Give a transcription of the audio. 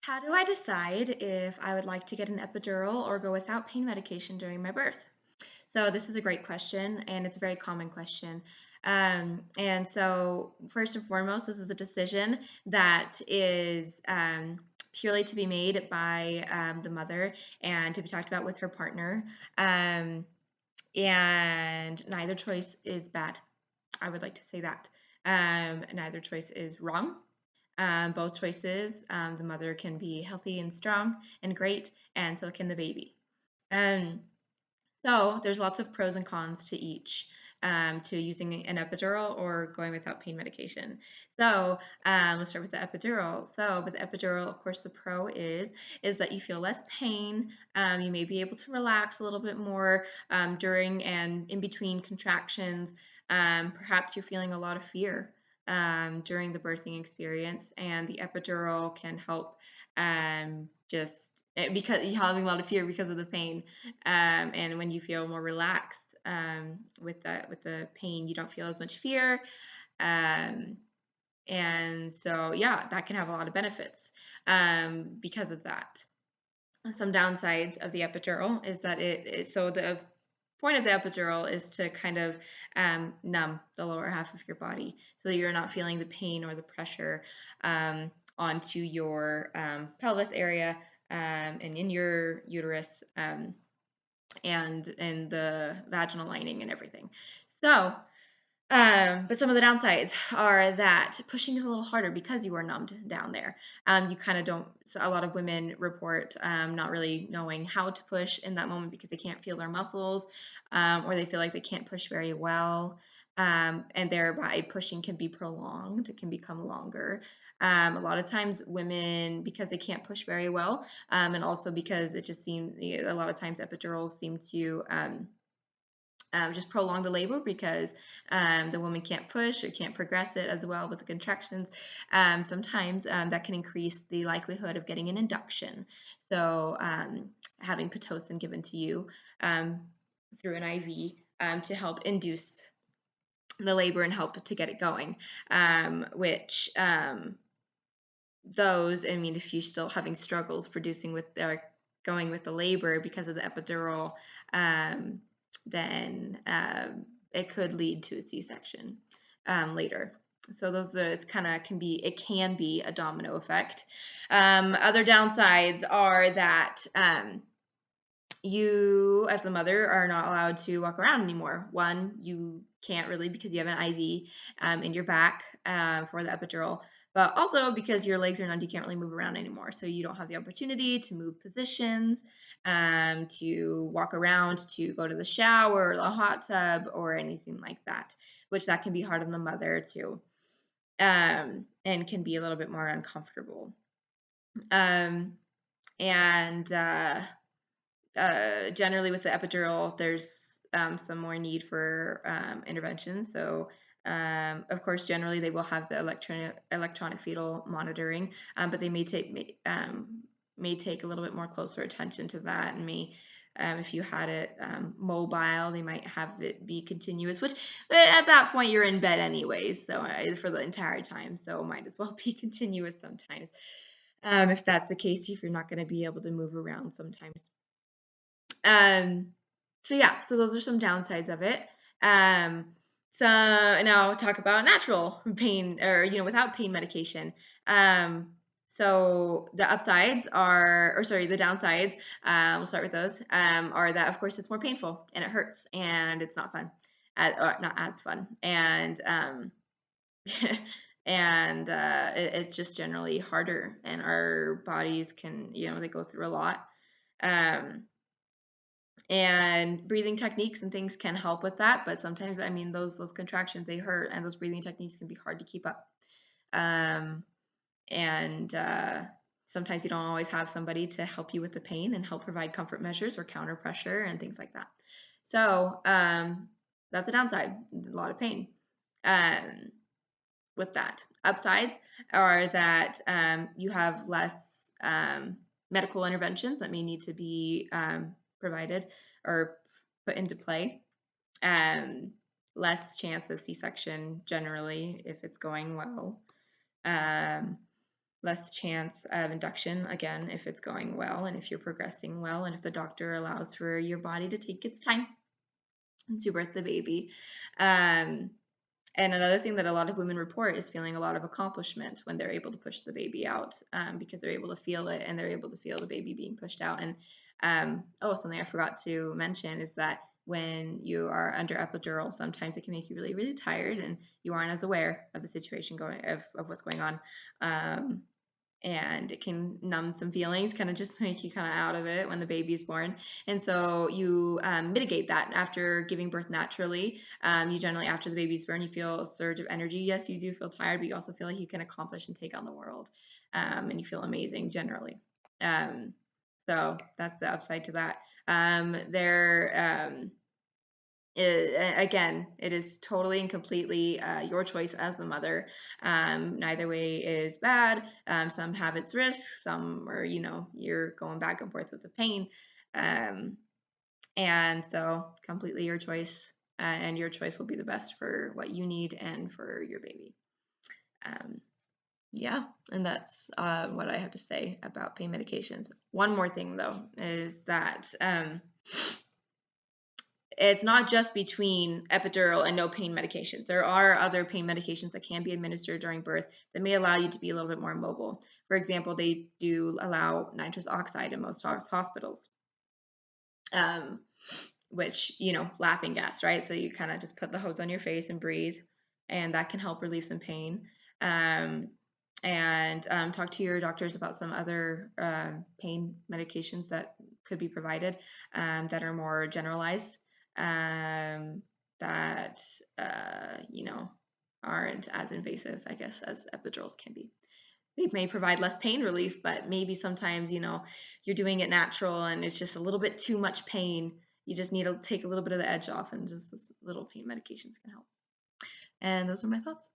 How do I decide if I would like to get an epidural or go without pain medication during my birth? So, this is a great question, and it's a very common question. And so, first and foremost, this is a decision that is purely to be made by the mother and to be talked about with her partner. Um, and neither choice is bad. I would like to say that. Neither choice is wrong. Both choices, the mother can be healthy and strong and great, and so can the baby. Um, so there's lots of pros and cons to each, to using an epidural or going without pain medication. So let's start with the epidural. So with the epidural, of course, the pro is that you feel less pain. You may be able to relax a little bit more during and in between contractions. Perhaps you're feeling a lot of fear during the birthing experience, and the epidural can help just because you're having a lot of fear because of the pain. And when you feel more relaxed with the pain, you don't feel as much fear. Um, and so, yeah, that can have a lot of benefits because of that. Some downsides of the epidural is that so the point of the epidural is to kind of numb the lower half of your body so that you're not feeling the pain or the pressure onto your pelvis area and in your uterus. And in the vaginal lining and everything. So, but some of the downsides are that pushing is a little harder because you are numbed down there. You kind of don't. So a lot of women report not really knowing how to push in that moment because they can't feel their muscles, or they feel like they can't push very well. And thereby pushing can be prolonged. It can become longer. A lot of times, women, because they can't push very well, and also because it just seems a lot of times epidurals seem to just prolong the labor because the woman can't push or can't progress it as well with the contractions. Sometimes that can increase the likelihood of getting an induction. So, having Pitocin given to you through an IV to help induce the labor and help to get it going, which those, I mean, if you're still having struggles producing with going with the labor because of the epidural, um, then it could lead to a C-section later. So those are, it's kind of it can be a domino effect. Other downsides are that you, as the mother, are not allowed to walk around anymore. One, you can't really because you have an IV in your back for the epidural, but also because your legs are numbed, you can't really move around anymore. So you don't have the opportunity to move positions, to walk around, to go to the shower or the hot tub or anything like that, which that can be hard on the mother too, and can be a little bit more uncomfortable. Um, and Generally with the epidural, there's some more need for intervention. So, of course, generally they will have the electronic fetal monitoring, but they may take a little bit more closer attention to that, and may if you had it mobile, they might have it be continuous. Which at that point you're in bed anyways, so for the entire time, so might as well be continuous sometimes. If that's the case, if you're not going to be able to move around sometimes. Um, so yeah, so those are some downsides of it. Um, so now I'll talk about natural pain or without pain medication. So the upsides are, or sorry, the downsides. We'll start with those. Are that of course it's more painful and it hurts and it's not fun, or not as fun, and it's just generally harder, and our bodies can they go through a lot. Um, and breathing techniques and things can help with that, but sometimes, I mean, those contractions, they hurt, and those breathing techniques can be hard to keep up. Um, and Sometimes you don't always have somebody to help you with the pain and help provide comfort measures or counter pressure and things like that. So that's a downside, a lot of pain um, with that. Upsides are that you have less medical interventions that may need to be provided or put into play. Um, Less chance of C-section generally if it's going well. Um, less chance of induction, again, if it's going well and if you're progressing well and if the doctor allows for your body to take its time to birth the baby. Um, and another thing that a lot of women report is feeling a lot of accomplishment when they're able to push the baby out, because they're able to feel it and they're able to feel the baby being pushed out. And something I forgot to mention is that when you are under epidural, sometimes it can make you really, really tired and you aren't as aware of the situation of what's going on. Um, and it can numb some feelings, kind of just make you kind of out of it when the baby is born. And so you mitigate that after giving birth naturally. You generally, after the baby's born, you feel a surge of energy. Yes, you do feel tired, but you also feel like you can accomplish and take on the world, and you feel amazing generally. So that's the upside to that. Again, it is totally and completely your choice as the mother. Neither way is bad. Some have its risks. Some are, you're going back and forth with the pain. And so completely your choice. And your choice will be the best for what you need and for your baby. Yeah, and that's what I have to say about pain medications. One more thing, though, is that it's not just between epidural and no pain medications. There are other pain medications that can be administered during birth that may allow you to be a little bit more mobile. For example, they do allow nitrous oxide in most hospitals, um, which, laughing gas, right? So you kind of just put the hose on your face and breathe, and that can help relieve some pain. And talk to your doctors about some other pain medications that could be provided, that are more generalized, that aren't as invasive, I guess, as epidurals can be. They may provide less pain relief, but maybe sometimes, you're doing it natural and it's just a little bit too much pain. You just need to take a little bit of the edge off, and just little pain medications can help. And those are my thoughts.